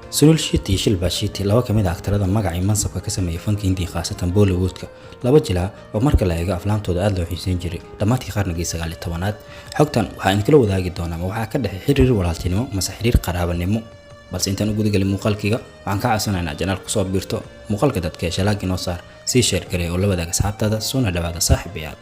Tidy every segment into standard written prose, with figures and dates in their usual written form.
sunul shiti shilba shiti laba kamid ah aktarada magaca mansabka ka sameeyay fanka Hindiga khaasatan Bollywoodka laba jilaa oo marka la eego aflaamtooda aad loo xiiseyn jiray dhamaadkii qarnigii 19aad xogtan waxa in kala wadaagi doonaa waxa ka dhaxay xiriir walaaltinimo mase xiriir qaraabanimo balse intaan ugu gudagalin muuqaalkiga waxaan ka codsanaynaa channel ku soo biirto muuqaalka dadka ee shalaag inoo saar si share gareey oo la wadaaga asxaabtaada soo dhawaada saaxiibayaal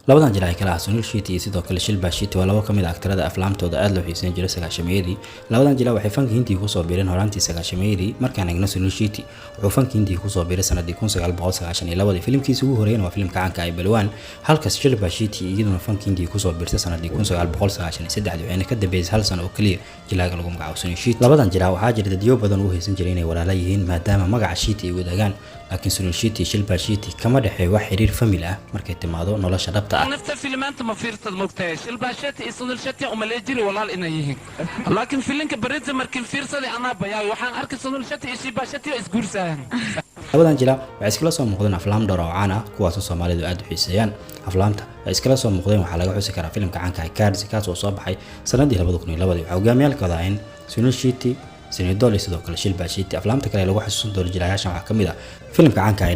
labadan jilaa ay kala ah sunul shiti iyo sidoo kale shilba shiti waa laba kamid ah aktarada aflaamtooda aad loo xiiseyn jiray sagaashameeyadii labadan jilaa waxay fanka Hindiga ku soo biireen horaantii sagaashameeyadii markaan eegno sunul shiti wuxuu fanka Hindiga ku soo biiray sanadii 1992 filimkiisa ugu horeeyay waa filimka caanka ah Balwan halka shilba shiti iyaduna fanka Hindiga ku soo biirtay sanadii 1993 waxayna ka dambeysay hal sano oo kaliya jilaaga lagu magacaabo sunul shiti labadan jilaa waxaa jira dadyo badan oo xiiseyn jiray inay walaalo yihiin maadaama magaca shiti ay wadaagaan laakiin sunul shiti shilba shiti kama dhaxay wax xiriir family ah markay timaado nolosha dhabta نفس الفيلمات ما فيرت المقتاش الباشات يصل الشتي وما يجري ولا إنهيه لكن فيلم كبريت مركب فيرصة أنا بياي وحن أركز صنول الشتي إيش باشتي إسقور سهل labadan jilaa waxay iskala soo muuqdeen aflaam dhowr oo caan ah kuwaas oo Soomaalidu aad u xiiseeyaan aflaamta ay iskala soo muuqdeen waxa laga xusi karaa filimka caanka ah k.g.f kaas oo soo baxay sanadii 2002 waxa hogaamiyaalkooda ahayn sunul shiti سنيدول sidoo kale shilba shiti aflaamta kale lagu xasuusan doono jilayaashan waxa kamid ah filimka caanka ah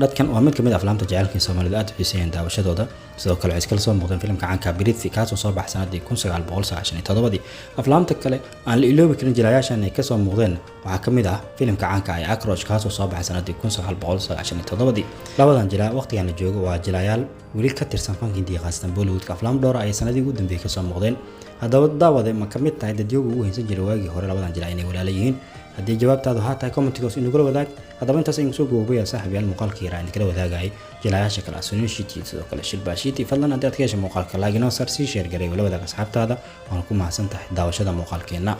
dadkan waa mid kamid ah aflaamta jacaylka Soomaalidu aad u xiiseeyeen daawashadooda sidoo kale waxay iskala soo muuqdeen filimka caanka Birithi kaas oo soo baxay sanadii 1997 aflaamta kale aan la iloobi karin jilayaashan ay ka soo muuqdeen waxa kamid ah filimka caanka ah Akroj kaas oo soo baxay sanadii 1997 labadan jilaa waqtigan la joogo waa jilayaal wali ka tirsan fanka Hindiga khaasatan Bollywoodka aflaam dhowr ay sanadii ugu dambeeyay ka soo muuqdeen hadaba daawade ma kamid tahay dadyogu ugu heesan jiray waagii hore labadan jilaa inay walaalayihiin hadii jawaabtaadu ha tahay comment-iga inuu kala wadaag hadaba intaas aynu soo goobaya saaxiibayaal muuqaalka yara in kala wadaagay jilayaasha kala sunul shiti sidoo kale shilba shiti fadlan hadii aad ka heshay muuqaalka like inoo saar si share gareey wala wadaag asxaabtaada waan ku mahadsantahay daawashada muuqaalkeena